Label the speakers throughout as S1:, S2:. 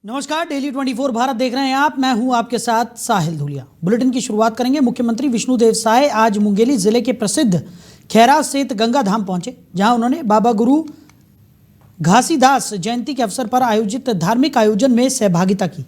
S1: नमस्कार, डेली 24 भारत देख रहे हैं आप। मैं हूं आपके साथ साहिल धुलिया। बुलेटिन की शुरुआत करेंगे। मुख्यमंत्री विष्णुदेव साय आज मुंगेली जिले के प्रसिद्ध खैरा स्थित गंगा धाम पहुंचे, जहां उन्होंने बाबा गुरु घासीदास जयंती के अवसर पर आयोजित धार्मिक आयोजन में सहभागिता की।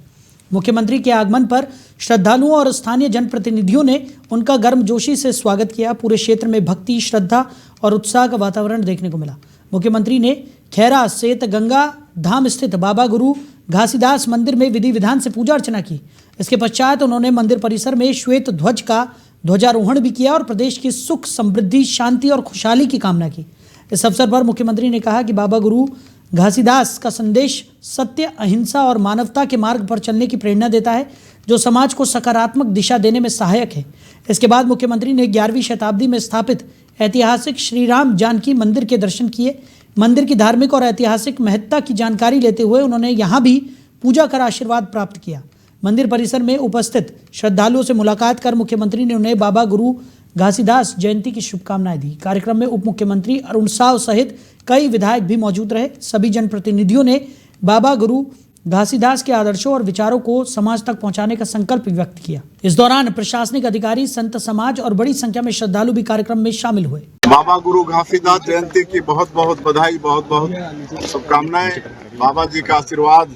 S1: मुख्यमंत्री के आगमन पर श्रद्धालुओं और स्थानीय जनप्रतिनिधियों ने उनका गर्मजोशी से स्वागत किया। पूरे क्षेत्र में भक्ति, श्रद्धा और उत्साह का वातावरण देखने को मिला। मुख्यमंत्री ने खैरा स्थित गंगा धाम स्थित बाबा गुरु घासीदास मंदिर में विधि विधान से पूजा अर्चना की। इसके पश्चात उन्होंने मंदिर परिसर में श्वेत ध्वज का ध्वजारोहण भी किया और प्रदेश की सुख, समृद्धि, शांति और खुशहाली की कामना की। इस अवसर पर मुख्यमंत्री ने कहा कि बाबा गुरु घासीदास का संदेश सत्य, अहिंसा और मानवता के मार्ग पर चलने की प्रेरणा देता है, जो समाज को सकारात्मक दिशा देने में सहायक है। इसके बाद मुख्यमंत्री ने 11वीं शताब्दी में स्थापित ऐतिहासिक श्री राम जानकी मंदिर के दर्शन किए। मंदिर की धार्मिक और ऐतिहासिक महत्ता की जानकारी लेते हुए उन्होंने यहाँ भी पूजा कर आशीर्वाद प्राप्त किया। मंदिर परिसर में उपस्थित श्रद्धालुओं से मुलाकात कर मुख्यमंत्री ने उन्हें बाबा गुरु घासीदास जयंती की शुभकामनाएं दी। कार्यक्रम में उप मुख्यमंत्री अरुण साव सहित कई विधायक भी मौजूद रहे। सभी जनप्रतिनिधियों ने बाबा गुरु घासीदास के आदर्शों और विचारों को समाज तक पहुंचाने का संकल्प व्यक्त किया। इस दौरान प्रशासनिक अधिकारी, संत समाज और बड़ी संख्या में श्रद्धालु भी कार्यक्रम में शामिल हुए।
S2: बाबा गुरु घासीदास जयंती की बहुत बहुत बधाई, बहुत बहुत शुभकामनाएं। बाबा जी का आशीर्वाद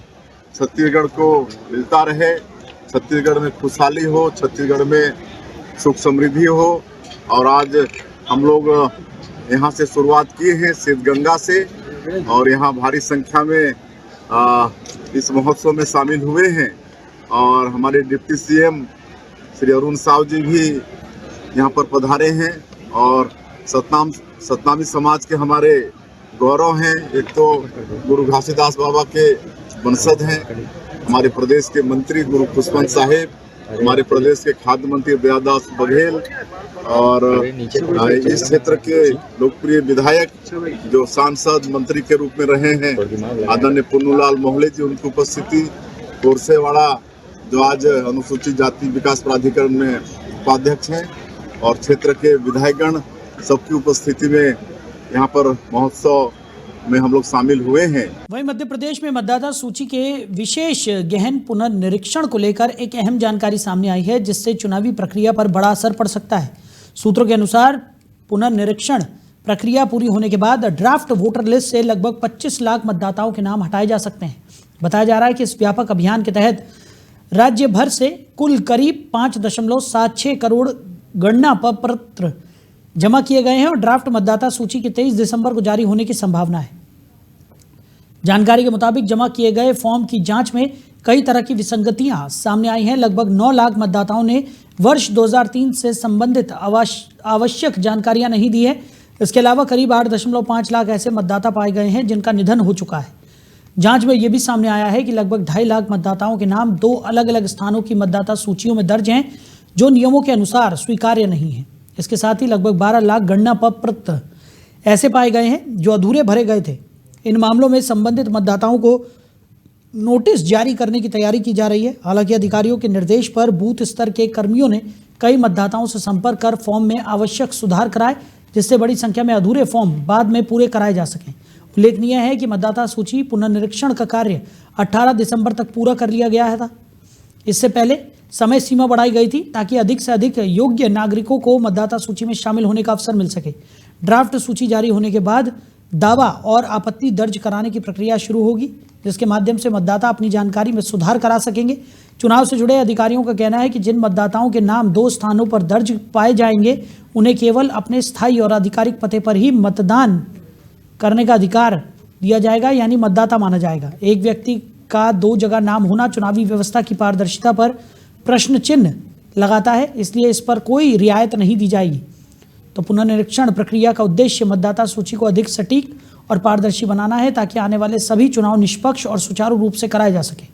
S2: छत्तीसगढ़ को मिलता रहे, छत्तीसगढ़ में खुशहाली हो, छत्तीसगढ़ में सुख समृद्धि हो। और आज हम लोग यहाँ से शुरुआत किए हैं सिद्धगंगा से, और यहाँ भारी संख्या में इस महोत्सव में शामिल हुए हैं। और हमारे डिप्टी सीएम श्री अरुण साव जी भी यहाँ पर पधारे हैं और सतनामी समाज के हमारे गौरव हैं। एक तो गुरु घासीदास बाबा के वंशज हैं, हमारे प्रदेश के मंत्री गुरु खुशवंत साहेब, हमारे प्रदेश के खाद्य मंत्री दयादास बघेल, और इस क्षेत्र के लोकप्रिय विधायक जो सांसद मंत्री के रूप में रहे हैं आदरणीय पुन्नूलाल मोहले जी, उनकी उपस्थिति, कोरसेवाड़ा जो आज अनुसूचित जाति विकास प्राधिकरण में उपाध्यक्ष हैं, और क्षेत्र के विधायकगण सबकी उपस्थिति में यहाँ पर महोत्सव में हम लोग शामिल हुए हैं।
S1: वहीं मध्य प्रदेश में मतदाता सूची के विशेष गहन पुनर्निरीक्षण को लेकर एक अहम जानकारी सामने आई है, जिससे चुनावी प्रक्रिया पर बड़ा असर पड़ सकता है। सूत्रों के अनुसार पुनर्निरीक्षण प्रक्रिया पूरी होने के बाद ड्राफ्ट वोटर लिस्ट से लगभग 25 लाख मतदाताओं के नाम हटाए जा सकते हैं। बताया जा रहा है कि इस व्यापक अभियान के तहत राज्य भर से कुल करीब 5.76 करोड़ गणना पत्र जमा किए गए हैं और ड्राफ्ट मतदाता सूची के 23 दिसंबर को जारी होने की संभावना है। जानकारी के मुताबिक जमा किए गए फॉर्म की जांच में कई तरह की विसंगतियां सामने आई हैं। लगभग 9 लाख मतदाताओं ने वर्ष 2003 से संबंधित आवश्यक जानकारियां नहीं दी है। इसके अलावा करीब 8.5 लाख ऐसे मतदाता पाए गए हैं जिनका निधन हो चुका है। जांच में यह भी सामने आया है कि लगभग 2.5 लाख मतदाताओं के नाम 2 अलग अलग स्थानों की मतदाता सूचियों में दर्ज हैं, जो नियमों के अनुसार स्वीकार्य नहीं है। इसके साथ ही लगभग 12 लाख गणना पत्र ऐसे पाए गए हैं जो अधूरे भरे गए थे। इन मामलों में संबंधित मतदाताओं को नोटिस जारी करने की तैयारी की जा रही है। हालांकि अधिकारियों के निर्देश पर बूथ स्तर के कर्मियों ने कई मतदाताओं से संपर्क कर फॉर्म में आवश्यक सुधार कराए, जिससे बड़ी संख्या में अधूरे फॉर्म बाद में पूरे कराए जा सकें। उल्लेखनीय है कि मतदाता सूची पुनर्निरीक्षण का कार्य 18 दिसंबर तक पूरा कर लिया गया था। इससे पहले समय सीमा बढ़ाई गई थी ताकि अधिक से अधिक योग्य नागरिकों को मतदाता सूची में शामिल होने का अवसर मिल सके। ड्राफ्ट सूची जारी होने के बाद दावा और आपत्ति दर्ज कराने की प्रक्रिया शुरू होगी, जिसके माध्यम से मतदाता अपनी जानकारी में सुधार करा सकेंगे। चुनाव से जुड़े अधिकारियों का कहना है कि जिन मतदाताओं के नाम 2 स्थानों पर दर्ज पाए जाएंगे, उन्हें केवल अपने स्थायी और आधिकारिक पते पर ही मतदान करने का अधिकार दिया जाएगा, यानी मतदाता माना जाएगा। एक व्यक्ति का 2 जगह नाम होना चुनावी व्यवस्था की पारदर्शिता पर प्रश्न चिन्ह लगाता है, इसलिए इस पर कोई रियायत नहीं दी जाएगी। तो पुनर्निरीक्षण प्रक्रिया का उद्देश्य मतदाता सूची को अधिक सटीक और पारदर्शी बनाना है, ताकि आने वाले सभी चुनाव निष्पक्ष और सुचारू रूप से कराए जा सके।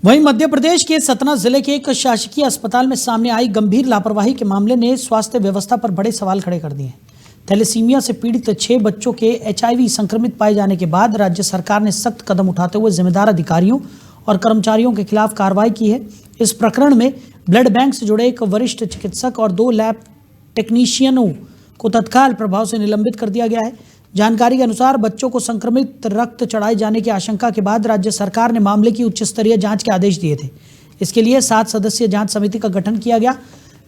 S1: वहीं मध्य प्रदेश के सतना जिले के एक शासकीय अस्पताल में सामने आई गंभीर लापरवाही के मामले ने स्वास्थ्य व्यवस्था पर बड़े सवाल खड़े कर दिए हैं। थैलेसीमिया से पीड़ित 6 बच्चों के HIV संक्रमित पाए जाने के बाद राज्य सरकार ने सख्त कदम उठाते हुए जिम्मेदार अधिकारियों और कर्मचारियों के खिलाफ कार्रवाई की है। इस प्रकरण में ब्लड बैंक से जुड़े एक वरिष्ठ चिकित्सक और 2 लैब टेक्नीशियनों को तत्काल प्रभाव से निलंबित कर दिया गया है। जानकारी के अनुसार बच्चों को संक्रमित रक्त चढ़ाए जाने की आशंका के बाद राज्य सरकार ने मामले की उच्च स्तरीय जांच के आदेश दिए थे। इसके लिए 7 सदस्यीय जांच समिति का गठन किया गया,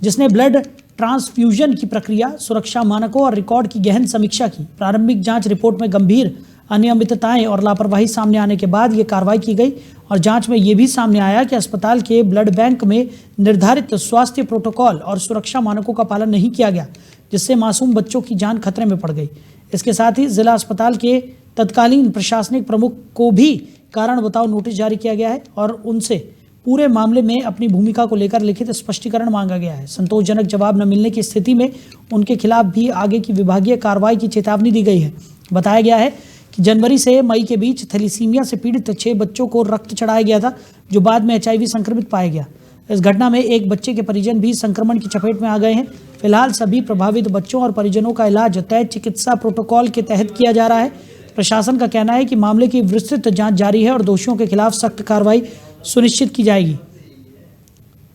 S1: जिसने ब्लड ट्रांसफ्यूजन की प्रक्रिया, सुरक्षा मानकों और रिकॉर्ड की गहन समीक्षा की। प्रारंभिक जांच रिपोर्ट में गंभीर अनियमितताएं और लापरवाही सामने आने के बाद ये कार्रवाई की गई और जांच में ये भी सामने आया कि अस्पताल के ब्लड बैंक में निर्धारित स्वास्थ्य प्रोटोकॉल और सुरक्षा मानकों का पालन नहीं किया गया, जिससे मासूम बच्चों की जान खतरे में पड़ गई। इसके साथ ही जिला अस्पताल के तत्कालीन प्रशासनिक प्रमुख को भी कारण बताओ नोटिस जारी किया गया है और उनसे पूरे मामले में अपनी भूमिका को लेकर लिखित स्पष्टीकरण मांगा गया है। संतोषजनक जवाब न मिलने की स्थिति में उनके खिलाफ भी आगे की विभागीय कार्रवाई की चेतावनी दी गई है। बताया गया है कि जनवरी से मई के बीच थैलीसीमिया से पीड़ित 6 बच्चों को रक्त चढ़ाया गया था, जो बाद में HIV संक्रमित पाया गया। इस घटना में एक बच्चे के परिजन भी संक्रमण की चपेट में आ गए हैं। फिलहाल सभी प्रभावित बच्चों और परिजनों का इलाज तय चिकित्सा प्रोटोकॉल के तहत किया जा रहा है। प्रशासन का कहना है कि मामले की विस्तृत जांच जारी है और दोषियों के खिलाफ सख्त कार्रवाई सुनिश्चित की जाएगी,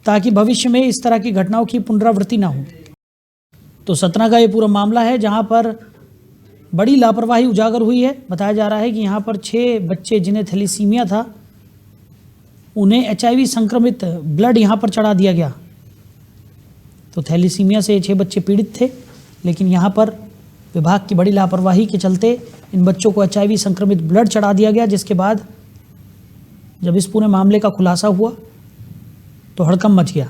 S1: ताकि भविष्य में इस तरह की घटनाओं की पुनरावृत्ति न हो। तो सतना का ये पूरा मामला है, जहां पर बड़ी लापरवाही उजागर हुई है। बताया जा रहा है कि यहाँ पर 6 बच्चे जिन्हें थैलीसीमिया था, उन्हें HIV संक्रमित ब्लड यहाँ पर चढ़ा दिया गया। तो थैलीसीमिया से 6 बच्चे पीड़ित थे, लेकिन यहाँ पर विभाग की बड़ी लापरवाही के चलते इन बच्चों को HIV संक्रमित ब्लड चढ़ा दिया गया, जिसके बाद जब इस पूरे मामले का खुलासा हुआ तो हड़कंप मच गया।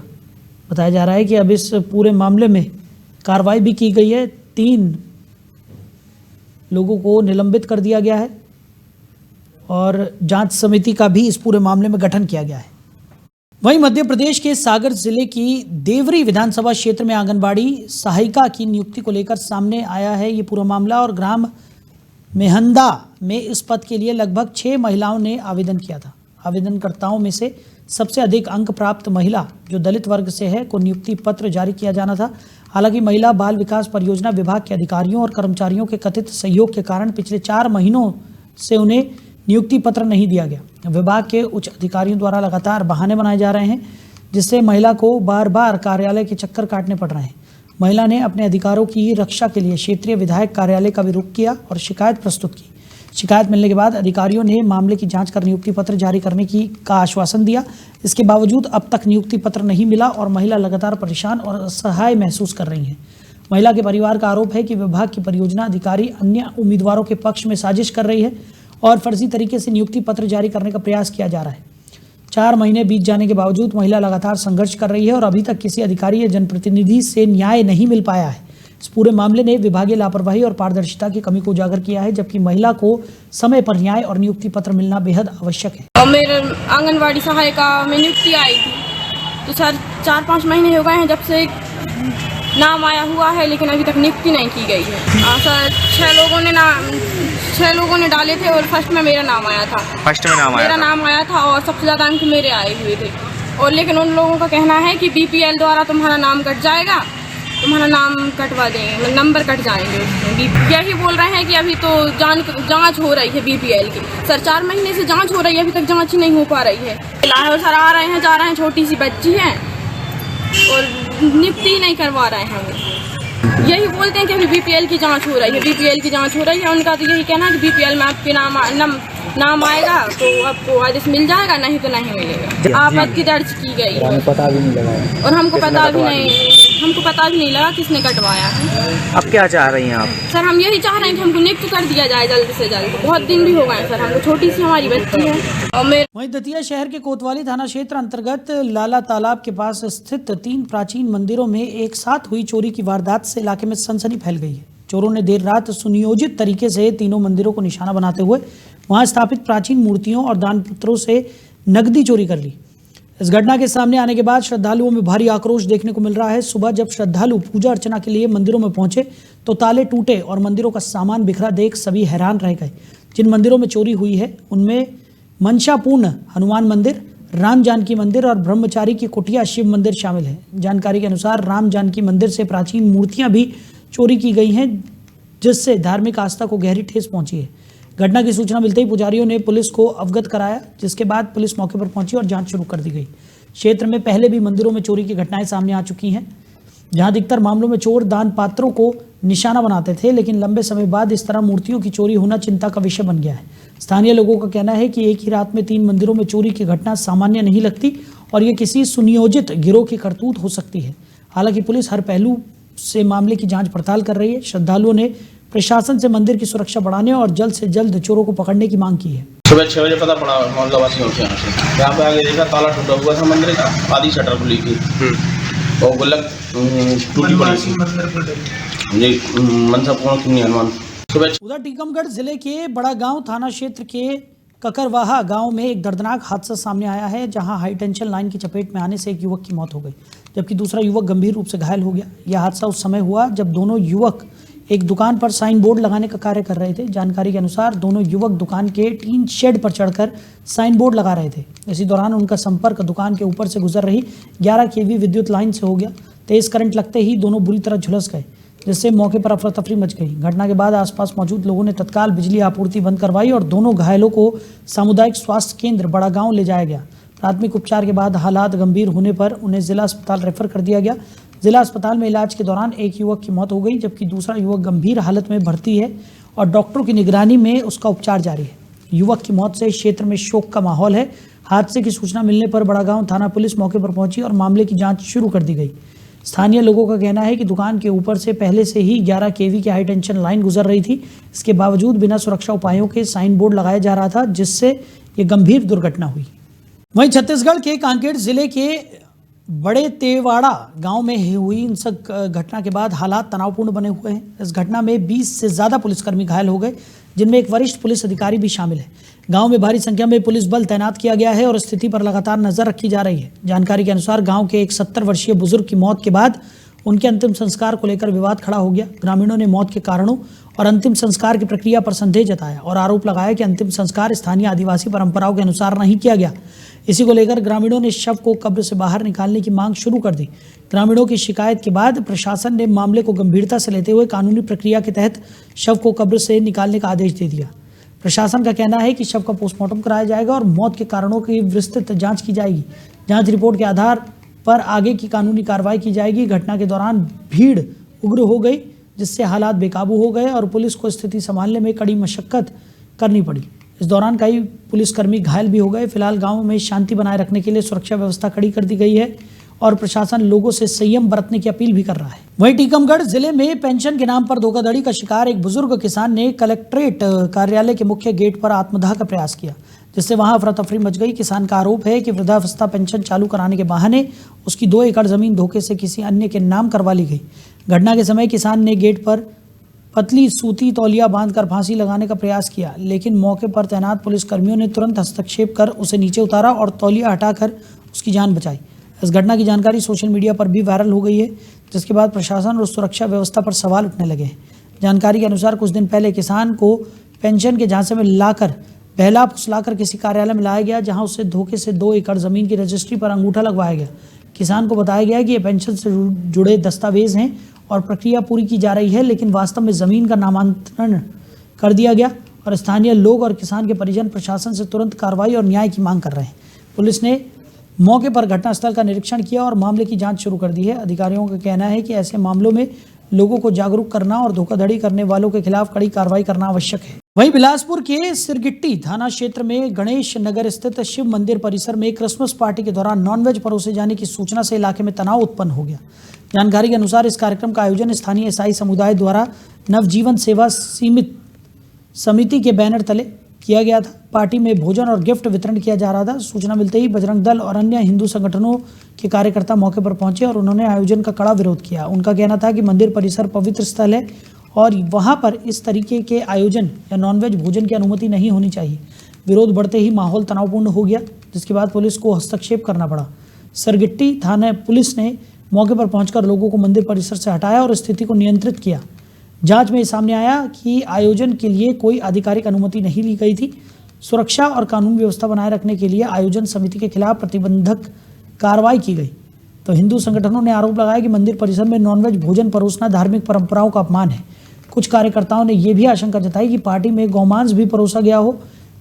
S1: बताया जा रहा है कि अब इस पूरे मामले में कार्रवाई भी की गई है। 3 लोगों को निलंबित कर दिया गया है और जांच समिति का भी इस पूरे मामले में गठन किया गया है। वहीं मध्य प्रदेश के सागर जिले की देवरी विधानसभा क्षेत्र में आंगनबाड़ी सहायिका की नियुक्ति को लेकर सामने आया है ये पूरा मामला। और ग्राम मेहंदा में इस पद के लिए लगभग 6 महिलाओं ने आवेदन किया था। आवेदनकर्ताओं में से सबसे अधिक अंक प्राप्त महिला, जो दलित वर्ग से है, को नियुक्ति पत्र जारी किया जाना था। हालांकि महिला बाल विकास परियोजना विभाग के अधिकारियों और कर्मचारियों के कथित सहयोग के कारण पिछले 4 महीनों से उन्हें नियुक्ति पत्र नहीं दिया गया। विभाग के उच्च अधिकारियों द्वारा लगातार बहाने बनाए जा रहे हैं, जिससे महिला को बार बार कार्यालय के चक्कर काटने पड़ रहे हैं। महिला ने अपने अधिकारों की रक्षा के लिए क्षेत्रीय विधायक कार्यालय का भी रुख किया और शिकायत प्रस्तुत की। शिकायत मिलने के बाद अधिकारियों ने मामले की जांच कर नियुक्ति पत्र जारी करने का आश्वासन दिया। इसके बावजूद अब तक नियुक्ति पत्र नहीं मिला और महिला लगातार परेशान और असहाय महसूस कर रही है। महिला के परिवार का आरोप है कि विभाग की परियोजना अधिकारी अन्य उम्मीदवारों के पक्ष में साजिश कर रही है और फर्जी तरीके से नियुक्ति पत्र जारी करने का प्रयास किया जा रहा है। 4 महीने बीत जाने के बावजूद महिला लगातार संघर्ष कर रही है और अभी तक किसी अधिकारी या जनप्रतिनिधि से न्याय नहीं मिल पाया है। इस पूरे मामले ने विभागीय लापरवाही और पारदर्शिता की कमी को उजागर किया है, जबकि महिला को समय पर न्याय और नियुक्ति पत्र मिलना बेहद आवश्यक है।
S3: और मेरे आंगनवाड़ी सहायिका में नियुक्ति आई थी, तो सर 4-5 महीने हो गए हैं जब से नाम आया हुआ है, लेकिन अभी तक नियुक्ति नहीं की गई है। सर 6 लोगों ने डाले थे और फर्स्ट में मेरा नाम आया था। मेरा नाम आया था और सबसे ज़्यादा अंक मेरे आए हुए थे। और लेकिन उन लोगों का कहना है कि BPL द्वारा तुम्हारा नाम कट जाएगा, तुम्हारा नाम कटवा देंगे, नंबर कट जाएंगे उसमें। यही बोल रहे हैं कि अभी तो जांच हो रही है BPL की। सर 4 महीने से जांच हो रही है, अभी तक जांच ही नहीं हो पा रही है। सर आ रहे हैं, जा रहे हैं, छोटी सी बच्ची है और नियुक्ति नहीं करवा रहे हैं। वो यही बोलते हैं कि अभी BPL की जांच हो रही है, BPL की जांच हो रही है। उनका तो यही कहना है कि BPL में आपके नाम आएगा तो आपको आदेश मिल जाएगा, नहीं तो नहीं मिलेगा। आपत्ति दर्ज की गई है और हमको पता भी नहीं लगा किसने कटवाया है।
S4: अब क्या चाह रही हैं आप?
S3: सर हम यही चाह रहे हैं कि हमको नियुक्त कर दिया जाए जल्द से जल्द। बहुत दिन भी हो गए सर, हमको छोटी सी हमारी बच्ची है। और
S1: वहीं दतिया शहर के कोतवाली थाना क्षेत्र अंतर्गत लाला तालाब के पास स्थित 3 प्राचीन मंदिरों में एक साथ हुई चोरी की वारदात से इलाके में सनसनी फैल गई है। चोरों ने देर रात सुनियोजित तरीके से तीनों मंदिरों को निशाना बनाते हुए वहां स्थापित प्राचीन मूर्तियों और दानपत्रों से नकदी चोरी कर ली। इस घटना के सामने आने के बाद श्रद्धालुओं में भारी आक्रोश देखने को मिल रहा है। सुबह जब श्रद्धालु पूजा अर्चना के लिए मंदिरों में पहुंचे तो ताले टूटे और मंदिरों का सामान बिखरा देख सभी हैरान रह गए। जिन मंदिरों में चोरी हुई है उनमें मंशापूर्ण हनुमान मंदिर, राम जानकी मंदिर और ब्रह्मचारी की कुटिया शिव मंदिर शामिल है। जानकारी के अनुसार राम जानकी मंदिर से प्राचीन मूर्तियां भी चोरी की गई हैं, जिससे धार्मिक आस्था को गहरी ठेस पहुंची है। घटना की सूचना मिलते ही पुजारियों ने पुलिस को अवगत कराया, जिसके बाद पुलिस मौके पर पहुंची और जांच शुरू कर दी गई। क्षेत्र में पहले भी मंदिरों में चोरी की घटनाएं सामने आ चुकी हैं। जहां अधिकतर मामलों में चोर दान पात्रों को निशाना बनाते थे, लेकिन लंबे समय बाद इस तरह मूर्तियों की चोरी होना चिंता का विषय बन गया है। स्थानीय लोगों का कहना है कि एक ही रात में 3 मंदिरों में चोरी की घटना सामान्य नहीं लगती और ये किसी सुनियोजित गिरोह की करतूत हो सकती है। हालांकि पुलिस हर पहलू से मामले की जांच पड़ताल कर रही है। श्रद्धालुओं ने प्रशासन से मंदिर की सुरक्षा बढ़ाने और जल्द से जल्द चोरों को पकड़ने की मांग की है।
S4: सुबह 6 बजे पता पड़ा मोहल्ला वासियों से, यहाँ पे आगे देखा ताला टूटा हुआ था मंदिर का, आधी शटर खुली थी और गुल्लक टूटी पड़ी थी। ये मनसा पूर्ण किन्नी हनुमान। सुबह
S1: उधर टीकमगढ़ जिले के बड़ा गांव थाना क्षेत्र के ककरवाहा गांव में एक दर्दनाक हादसा सामने आया है, जहां हाई टेंशन लाइन की चपेट में आने से एक युवक की मौत हो गई, जबकि दूसरा युवक गंभीर रूप से घायल हो गया। यह हादसा उस समय हुआ जब दोनों युवक एक दुकान पर साइन बोर्ड लगाने का कार्य कर रहे थे। जानकारी के अनुसार दोनों युवक दुकान के टीन शेड पर चढ़कर साइन बोर्ड लगा रहे थे। इसी दौरान उनका संपर्क दुकान के ऊपर से गुजर रही 11 kV विद्युत लाइन से हो गया। तेज करंट लगते ही दोनों बुरी तरह झुलस गए, जिससे मौके पर अफरा तफरी मच गई। घटना के बाद आसपास मौजूद लोगों ने तत्काल बिजली आपूर्ति बंद करवाई और दोनों घायलों को सामुदायिक स्वास्थ्य केंद्र बड़ा गांव ले जाया गया। प्राथमिक उपचार के बाद हालात गंभीर होने पर उन्हें जिला अस्पताल रेफर कर दिया गया। जिला अस्पताल में इलाज के दौरान एक युवक की मौत हो गई, जबकि दूसरा युवक गंभीर हालत में भर्ती है और डॉक्टरों की निगरानी में उसका उपचार जारी है। युवक की मौत से क्षेत्र में शोक का माहौल है। हादसे की सूचना मिलने पर बड़ागांव थाना पुलिस मौके पर पहुंची और मामले की जांच शुरू कर दी गई। स्थानीय लोगों का कहना है कि दुकान के ऊपर से पहले से ही 11 kV की हाई टेंशन लाइन गुजर रही थी। इसके बावजूद बिना सुरक्षा उपायों के साइन बोर्ड लगाया जा रहा था, जिससे ये गंभीर दुर्घटना हुई। वहीं छत्तीसगढ़ के कांकेर जिले के बड़े तेवाड़ा गांव में हुई हिंसक घटना के बाद हालात तनावपूर्ण बने हुए हैं। इस घटना में 20 से ज़्यादा पुलिसकर्मी घायल हो गए, जिनमें एक वरिष्ठ पुलिस अधिकारी भी शामिल है। गांव में भारी संख्या में पुलिस बल तैनात किया गया है और स्थिति पर लगातार नजर रखी जा रही है। जानकारी के अनुसार गांव के एक 70 वर्षीय बुजुर्ग की मौत के बाद उनके अंतिम संस्कार को लेकर विवाद खड़ा हो गया। ग्रामीणों ने मौत के कारणों और अंतिम संस्कार की प्रक्रिया पर संदेह जताया और आरोप लगाया कि अंतिम संस्कार स्थानीय आदिवासी परंपराओं के अनुसार नहीं किया गया। इसी को लेकर ग्रामीणों ने शव को कब्र से बाहर निकालने की मांग शुरू कर दी। ग्रामीणों की शिकायत के बाद प्रशासन ने मामले को गंभीरता से लेते हुए कानूनी प्रक्रिया के तहत शव को कब्र से निकालने का आदेश दे दिया। प्रशासन का कहना है कि शव का पोस्टमार्टम कराया जाएगा और मौत के कारणों की विस्तृत जांच की जाएगी। जांच रिपोर्ट के आधार पर आगे की कानूनी कार्रवाई की जाएगी। घटना के दौरान भीड़ उग्र हो गई, जिससे हालात बेकाबू हो गए और पुलिस को स्थिति संभालने में कड़ी मशक्कत करनी पड़ी। इस दौरान कई पुलिसकर्मी घायल भी हो गए। फिलहाल गांव में शांति बनाए रखने के लिए सुरक्षा व्यवस्था कड़ी कर दी गई है और प्रशासन लोगों से संयम बरतने की अपील भी कर रहा है। वहीं टीकमगढ़ जिले में पेंशन के नाम पर धोखाधड़ी का शिकार एक बुजुर्ग किसान ने कलेक्ट्रेट कार्यालय के मुख्य गेट पर आत्मदाह का प्रयास किया, जिससे वहां अफरा तफरी मच गई। किसान का आरोप है कि वृद्धावस्था पेंशन चालू कराने के बहाने उसकी 2 एकड़ जमीन धोखे से किसी अन्य के नाम करवा ली गई। घटना के समय किसान ने गेट पर पतली सूती तौलिया बांधकर फांसी लगाने का प्रयास किया, लेकिन मौके पर तैनात पुलिसकर्मियों ने तुरंत हस्तक्षेप कर उसे नीचे उतारा और तौलिया हटाकर उसकी जान बचाई। इस घटना की जानकारी सोशल मीडिया पर भी वायरल हो गई है, जिसके बाद प्रशासन और सुरक्षा व्यवस्था पर सवाल उठने लगे हैं। जानकारी के अनुसार कुछ दिन पहले किसान को पेंशन के झांसे में लाकर बहला फुसलाकर किसी कार्यालय में लाया गया, जहां उसे धोखे से 2 एकड़ जमीन की रजिस्ट्री पर अंगूठा लगवाया गया। किसान को बताया गया कि ये पेंशन से जुड़े दस्तावेज हैं और प्रक्रिया पूरी की जा रही है, लेकिन वास्तव में जमीन का नामांतरण कर दिया गया और स्थानीय लोग और किसान के परिजन प्रशासन से तुरंत कार्रवाई और न्याय की मांग कर रहे हैं। पुलिस ने मौके पर घटनास्थल का निरीक्षण किया और मामले की जांच शुरू कर दी है। अधिकारियों का कहना है कि ऐसे मामलों में लोगों को जागरूक करना और धोखाधड़ी करने वालों के खिलाफ कड़ी कार्रवाई करना आवश्यक है। वहीं बिलासपुर के सिरगिट्टी थाना क्षेत्र में गणेश नगर स्थित शिव मंदिर परिसर में क्रिसमस पार्टी के दौरान नॉनवेज परोसे जाने की सूचना से इलाके में तनाव उत्पन्न हो गया। जानकारी के अनुसार इस कार्यक्रम का आयोजन स्थानीय ईसाई समुदाय द्वारा नवजीवन सेवा सीमित समिति के बैनर तले किया गया था। पार्टी में भोजन और गिफ्ट वितरण किया जा रहा था। सूचना मिलते ही बजरंग दल और अन्य हिंदू संगठनों के कार्यकर्ता मौके पर पहुंचे और उन्होंने आयोजन का कड़ा विरोध किया। उनका कहना था कि मंदिर परिसर पवित्र स्थल है और वहां पर इस तरीके के आयोजन या नॉनवेज भोजन की अनुमति नहीं होनी चाहिए। विरोध बढ़ते ही माहौल तनावपूर्ण हो गया, जिसके बाद पुलिस को हस्तक्षेप करना पड़ा। सरगिट्टी थाना पुलिस ने मौके पर पहुंचकर लोगों को मंदिर परिसर से हटाया और स्थिति को नियंत्रित किया। जांच में सामने आया कि आयोजन के लिए कोई आधिकारिक अनुमति नहीं ली गई थी। सुरक्षा और कानून व्यवस्था बनाए रखने के लिए आयोजन समिति के खिलाफ प्रतिबंधक कार्रवाई की गई। तो हिंदू संगठनों ने आरोप लगाया कि मंदिर परिसर में नॉनवेज भोजन परोसना धार्मिक परंपराओं का अपमान है। कुछ कार्यकर्ताओं ने यह भी आशंका जताई कि पार्टी में गौमांस भी परोसा गया हो,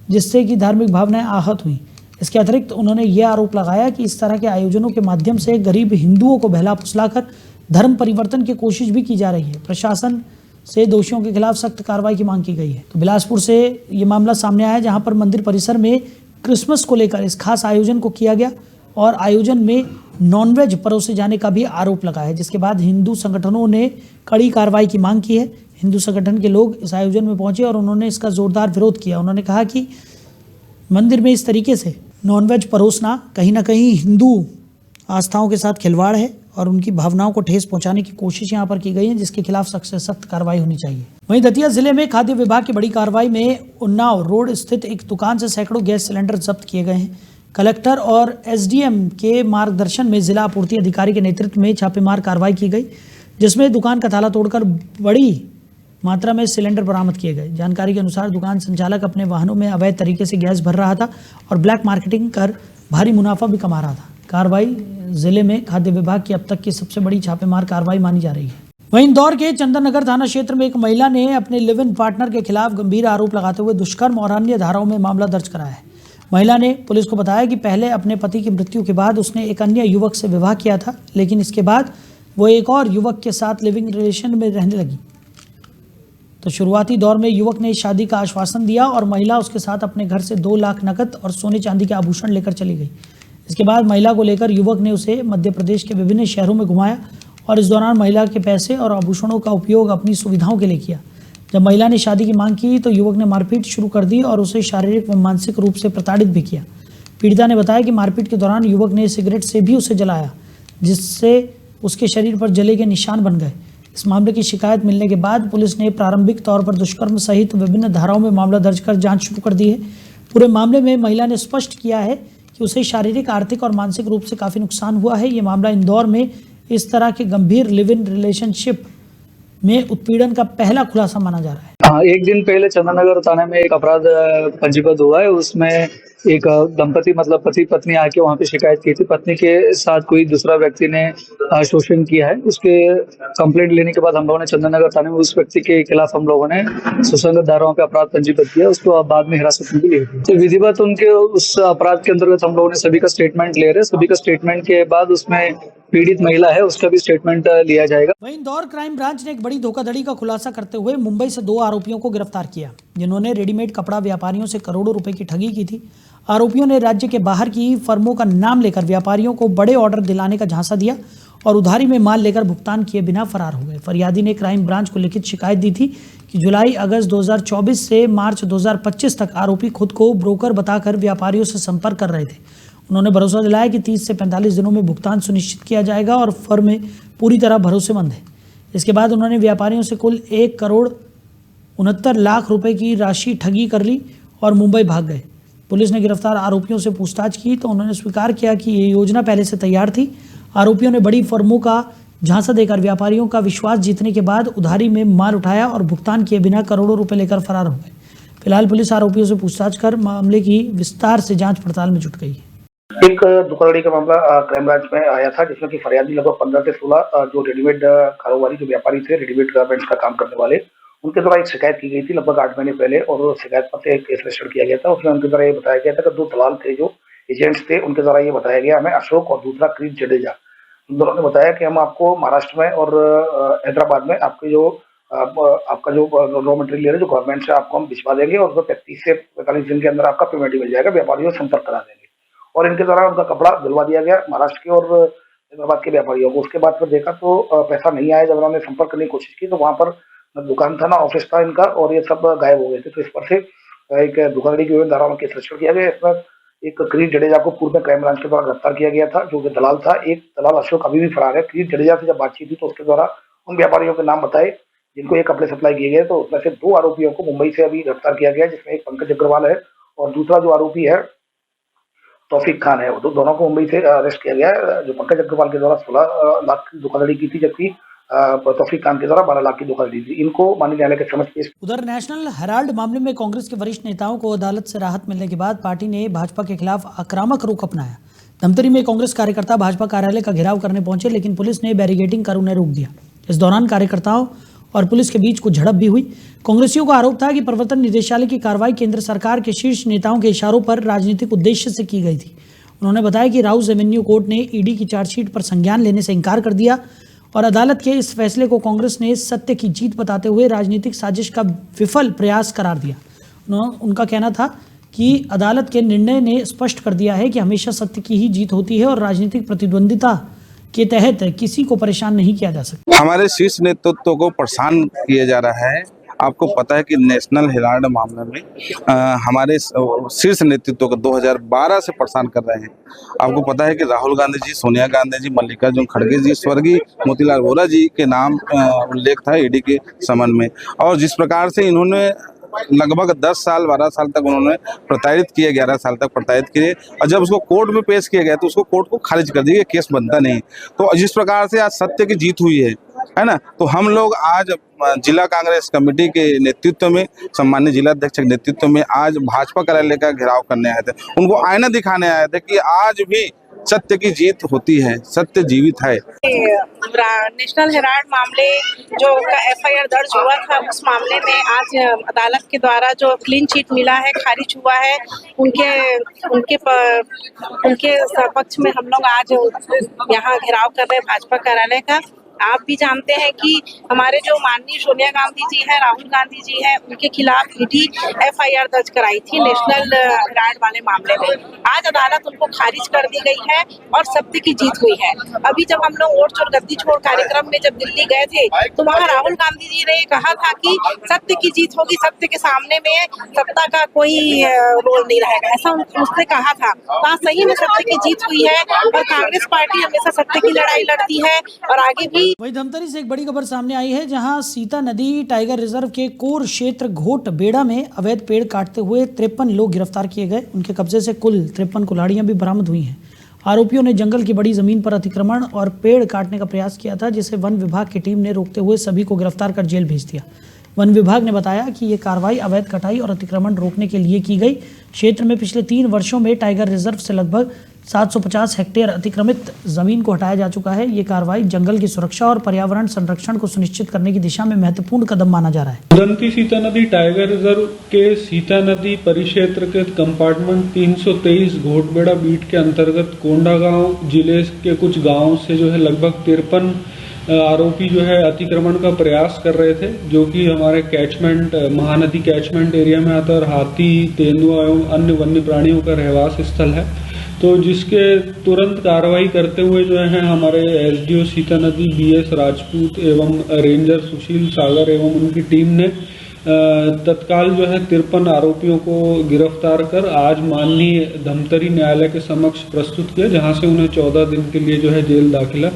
S1: जिससे कि धार्मिक भावनाएं आहत हुई। इसके अतिरिक्त उन्होंने ये आरोप लगाया कि इस तरह के आयोजनों के माध्यम से गरीब हिंदुओं को बहला फुसलाकर धर्म परिवर्तन की कोशिश भी की जा रही है। प्रशासन से दोषियों के खिलाफ सख्त कार्रवाई की मांग की गई है। तो बिलासपुर से ये मामला सामने आया, जहां पर मंदिर परिसर में क्रिसमस को लेकर इस खास आयोजन को किया गया और आयोजन में नॉनवेज परोसे जाने का भी आरोप लगा है, जिसके बाद हिंदू संगठनों ने कड़ी कार्रवाई की मांग की है। हिंदू संगठन के लोग इस आयोजन में पहुंचे और उन्होंने इसका जोरदार विरोध किया। उन्होंने कहा कि मंदिर में इस तरीके से नॉनवेज परोसना कहीं ना कहीं हिंदू आस्थाओं के साथ खिलवाड़ है और उनकी भावनाओं को ठेस पहुंचाने की कोशिश यहां पर की गई है, जिसके खिलाफ सख्त से सख्त कार्रवाई होनी चाहिए। वहीं दतिया जिले में खाद्य विभाग की बड़ी कार्रवाई में उन्नाव रोड स्थित एक दुकान से सैकड़ों गैस सिलेंडर जब्त किए गए हैं। कलेक्टर और एसडीएम के मार्गदर्शन में जिला आपूर्ति अधिकारी के नेतृत्व में छापेमार कार्रवाई की गई, जिसमें दुकान का ताला तोड़कर बड़ी मात्रा में सिलेंडर बरामद किए गए। जानकारी के अनुसार दुकान संचालक अपने वाहनों में अवैध तरीके से गैस भर रहा था और ब्लैक मार्केटिंग कर भारी मुनाफा भी कमा रहा था। कार्रवाई जिले में खाद्य विभाग की अब तक की सबसे बड़ी छापेमार कार्रवाई मानी जा रही है। वहीं इंदौर के चंदन नगर थाना क्षेत्र में एक महिला ने अपने लिव इन पार्टनर के खिलाफ गंभीर आरोप लगाते हुए दुष्कर्म और अन्य धाराओं में मामला दर्ज कराया है। महिला ने पुलिस को बताया कि पहले अपने पति की मृत्यु के बाद उसने एक अन्य युवक से विवाह किया था, लेकिन इसके बाद वो एक और युवक के साथ लिविंग रिलेशन में रहने लगी। तो शुरुआती दौर में युवक ने शादी का आश्वासन दिया और महिला उसके साथ अपने घर से 2 लाख नकद और सोने चांदी के आभूषण लेकर चली गई। इसके बाद महिला को लेकर युवक ने उसे मध्य प्रदेश के विभिन्न शहरों में घुमाया और इस दौरान महिला के पैसे और आभूषणों का उपयोग अपनी सुविधाओं के लिए किया। जब महिला ने शादी की मांग की तो युवक ने मारपीट शुरू कर दी और उसे शारीरिक व मानसिक रूप से प्रताड़ित भी किया। पीड़िता ने बताया कि मारपीट के दौरान युवक ने सिगरेट से भी उसे जलाया, जिससे उसके शरीर पर जले के निशान बन गए। इस मामले की शिकायत मिलने के बाद पुलिस ने प्रारंभिक तौर पर दुष्कर्म सहित विभिन्न धाराओं में मामला दर्ज कर जांच शुरू कर दी है। पूरे मामले में महिला ने स्पष्ट किया है कि उसे शारीरिक, आर्थिक और मानसिक रूप से काफ़ी नुकसान हुआ है। ये मामला इंदौर में इस तरह के गंभीर लिव इन रिलेशनशिप में उत्पीड़न का पहला खुलासा माना जा रहा है।
S5: हाँ, एक दिन पहले चंदननगर थाने में एक अपराध पंजीबद्ध हुआ है। उसमें एक दंपति मतलब पति पत्नी आके वहाँ पे शिकायत की थी। पत्नी के साथ कोई दूसरा व्यक्ति ने शोषण किया है। उसके कंप्लेंट लेने के बाद हम लोगों ने चंदननगर थाने में उस व्यक्ति के खिलाफ हम लोगों ने सुसंगत धाराओं पे अपराध पंजीबद्ध किया। उसको बाद में हिरासत में भी ली थी। तो विधिवत उनके उस अपराध के अंतर्गत हम लोगों ने सभी का स्टेटमेंट ले रहे। सभी का स्टेटमेंट के बाद उसमें पीड़ित महिला है उसका भी स्टेटमेंट लिया जाएगा।
S1: वहीं इंदौर क्राइम ब्रांच ने एक बड़ी धोखाधड़ी का खुलासा करते हुए मुंबई से 2 आरोपियों को गिरफ्तार किया, जिन्होंने रेडीमेड कपड़ा व्यापारियों से करोड़ों रुपए की ठगी की थी। आरोपियों ने राज्य के बाहर की फर्मों का नाम लेकर व्यापारियों को बड़े ऑर्डर दिलाने का झांसा दिया और उधारी में माल लेकर भुगतान किए बिना फरार हो गए। फरियादी ने क्राइम ब्रांच को लिखित शिकायत दी थी कि जुलाई अगस्त 2024 से मार्च 2025 तक आरोपी खुद को ब्रोकर बताकर व्यापारियों से संपर्क कर रहे थे। उन्होंने भरोसा दिलाया कि 30 से 45 दिनों में भुगतान सुनिश्चित किया जाएगा और फर्म पूरी तरह भरोसेमंद है। इसके बाद उन्होंने व्यापारियों से कुल 1,69 लाख रुपए की राशि ठगी कर ली और मुंबई भाग गए। पुलिस ने गिरफ्तार आरोपियों से पूछताछ की तो उन्होंने स्वीकार किया कि ये योजना पहले से तैयार थी। आरोपियों ने बड़ी फर्मों का झांसा देकर व्यापारियों का विश्वास जीतने के बाद उधारी में माल उठाया और भुगतान किए बिना करोड़ों रुपए लेकर फरार हो गए। फिलहाल पुलिस आरोपियों से पूछताछ कर मामले की विस्तार से जांच पड़ताल में जुट गई है।
S6: एक धोखाधड़ी का मामला क्राइम ब्रांच में आया था, जिसमें कि फरियादी लगभग 15 से 16 जो रेडीमेड कारोबारी जो व्यापारी थे, रेडीमेड गारमेंट्स का काम करने वाले, उनके द्वारा एक शिकायत की गई थी लगभग 8 महीने पहले और शिकायत पर से एक केस रजिस्टर किया गया था। उसमें उनके द्वारा ये बताया गया था कि 2 दलाल थे जो एजेंट्स थे, उनके द्वारा ये बताया गया हमें अशोक और दूसरा क्रीज जडेजा, इन दोनों ने बताया कि हम आपको महाराष्ट्र में और हैदराबाद में आपके जो आपका जो रॉ मटेरियल है जो गवर्नमेंट से आपको हम भिजवा देंगे और 35 से 45 दिन के अंदर आपका पेमेंट मिल जाएगा, व्यापारियों से संपर्क करा देंगे। और इनके द्वारा उनका कपड़ा दिलवा दिया गया महाराष्ट्र के और हैदराबाद के व्यापारियों को। उसके बाद फिर देखा तो पैसा नहीं आया। जब उन्होंने संपर्क करने की कोशिश की तो वहाँ पर दुकान था ना ऑफिस था इनका और ये सब गायब हो गए थे। तो इस पर से एक धोखाधड़ी की धाराओं में केस रजिस्टर किया गया। इसमें एक क्रीज जडेजा को पूर्व में क्राइम ब्रांच के द्वारा गिरफ्तार किया गया था, जो कि दलाल था। एक दलाल अशोक अभी भी फरार है। क्रीज जडेजा से जब बातचीत हुई तो उसके द्वारा उन व्यापारियों के नाम बताए जिनको ये कपड़े सप्लाई किए गए। तो उसमें से 2 आरोपियों को मुंबई से अभी गिरफ्तार किया गया, जिसमें एक पंकज अग्रवाल है और दूसरा जो आरोपी है तौफीक खान है। वो दोनों को मुंबई से अरेस्ट किया गया है। जो पंकज अग्रवाल के द्वारा 16 लाख की धोखाधड़ी की थी, जबकि तौफीक खान के द्वारा 12 लाख की धोखाधड़ी थी। इनको माननीय न्यायालय के समक्ष पेश।
S1: उधर नेशनल हेराल्ड मामले में कांग्रेस के वरिष्ठ नेताओं को अदालत से राहत मिलने के बाद पार्टी ने भाजपा के खिलाफ आक्रामक रुख अपनाया। धमतरी में कांग्रेस कार्यकर्ता भाजपा कार्यालय का घेराव करने पहुंचे, लेकिन पुलिस ने बैरिकेडिंग कर उन्हें रोक दिया। इस दौरान कार्यकर्ताओं और पुलिस के बीच कुछ झड़प भी हुई। कांग्रेसियों का आरोप था कि प्रवर्तन निदेशालय की कार्रवाई केंद्र सरकार के शीर्ष नेताओं के इशारों पर राजनीतिक उद्देश्य से की गई थी। उन्होंने बताया कि राउस एवेन्यू कोर्ट ने ईडी की चार्जशीट पर संज्ञान लेने से इनकार कर दिया और अदालत के इस फैसले को कांग्रेस ने सत्य की जीत बताते हुए राजनीतिक साजिश का विफल प्रयास करार दिया। उनका कहना था कि अदालत के निर्णय ने स्पष्ट कर दिया है कि हमेशा सत्य की ही जीत होती है और राजनीतिक प्रतिद्वंदिता के तहत किसी को परेशान नहीं किया जा सकता।
S7: हमारे शीर्ष नेतृत्व को परेशान किया जा रहा है। आपको पता है कि नेशनल हेराल्ड मामले में हमारे शीर्ष नेतृत्व को 2012 से परेशान कर रहे हैं। आपको पता है कि राहुल गांधी जी, सोनिया गांधी जी, मल्लिकार्जुन खड़गे जी, स्वर्गीय मोतीलाल वोरा जी के नाम उल्लेख था ईडी के समन में, और जिस प्रकार से इन्होंने लगभग 10 साल 12 साल तक उन्होंने प्रताड़ित किए, 11 साल तक प्रताड़ित किए, और जब उसको कोर्ट में पेश किया गया तो उसको कोर्ट को खारिज कर दिया, केस बनता नहीं। तो जिस प्रकार से आज सत्य की जीत हुई है ना, तो हम लोग आज जिला कांग्रेस कमेटी के नेतृत्व में, सम्मानित जिला अध्यक्ष के नेतृत्व में आज भाजपा कार्यालय का घेराव करने आए थे। उनको आईना दिखाने आए थे कि आज भी सत्य की जीत होती है, सत्य जीवित है।
S8: नेशनल हेराल्ड मामले जो एफआईआर दर्ज हुआ था, उस मामले में आज अदालत के द्वारा जो क्लीन चिट मिला है, खारिज हुआ है, उनके पक्ष में हम लोग आज यहाँ घेराव कर रहे हैं भाजपा कार्यालय का। आप भी जानते हैं कि हमारे जो माननीय सोनिया गांधी जी हैं, राहुल गांधी जी हैं, उनके खिलाफ ईडी एफआईआर दर्ज कराई थी नेशनल हेराल्ड वाले मामले में। आज अदालत उनको खारिज कर दी गई है और सत्य की जीत हुई है। अभी जब हम लोग वोट चोर गद्दी छोड़ कार्यक्रम में जब दिल्ली गए थे तो वहाँ राहुल गांधी जी ने कहा था कि सत्य की जीत होगी, सत्य के सामने में सत्ता का कोई रोल नहीं रहेगा, ऐसा उसने कहा था। वहाँ सही में सत्य की जीत हुई है और कांग्रेस पार्टी हमेशा सत्य की लड़ाई लड़ती है और आगे भी।
S1: वहीं धमतरी से एक बड़ी खबर सामने आई है, जहां सीता नदी टाइगर रिजर्व के कोर क्षेत्र घोट बेड़ा में अवैध पेड़ काटते हुए 53 लोग गिरफ्तार किए गए। उनके कब्जे से कुल 53 कुल्हाड़ियां भी बरामद हुई हैं। आरोपियों ने जंगल की बड़ी जमीन पर अतिक्रमण और पेड़ काटने का प्रयास किया था, जिसे वन विभाग की टीम ने रोकते हुए सभी को गिरफ्तार कर जेल भेज दिया। वन विभाग ने बताया कि ये कार्रवाई अवैध कटाई और अतिक्रमण रोकने के लिए की गई। क्षेत्र में पिछले 3 वर्षों में टाइगर रिजर्व से लगभग 750 हेक्टेयर अतिक्रमित जमीन को हटाया जा चुका है। ये कार्रवाई जंगल की सुरक्षा और पर्यावरण संरक्षण को सुनिश्चित करने की दिशा में महत्वपूर्ण कदम माना जा रहा है।
S9: उदंती सीता नदी टाइगर रिजर्व के सीता नदी परिक्षेत्र के कंपार्टमेंट 323 घोटबेड़ा बीट के अंतर्गत कोंडागांव जिले के कुछ गांवों से जो है लगभग 53 आरोपी जो है अतिक्रमण का प्रयास कर रहे थे, जो कि हमारे कैचमेंट महानदी कैचमेंट एरिया में आता है और हाथी, तेंदुआ एवं अन्य वन्य प्राणियों का रहवास स्थल है। तो जिसके तुरंत कार्रवाई करते हुए जो है हमारे एसडीओ सीता नदी बीएस राजपूत एवं रेंजर सुशील सागर एवं उनकी टीम ने तत्काल जो है 53 आरोपियों को गिरफ्तार कर आज माननीय धमतरी न्यायालय के समक्ष प्रस्तुत किया, जहां से उन्हें 14 दिन के लिए जो है जेल दाखिला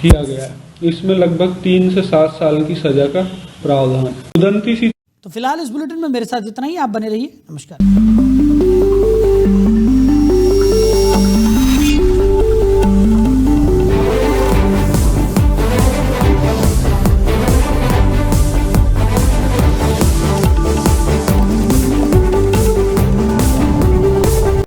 S9: किया गया है। इसमें लगभग 3 से 7 साल की सजा का प्रावधान। उदंती
S1: तो फिलहाल इस बुलेटिन में मेरे साथ इतना ही। आप बने रहिए। नमस्कार।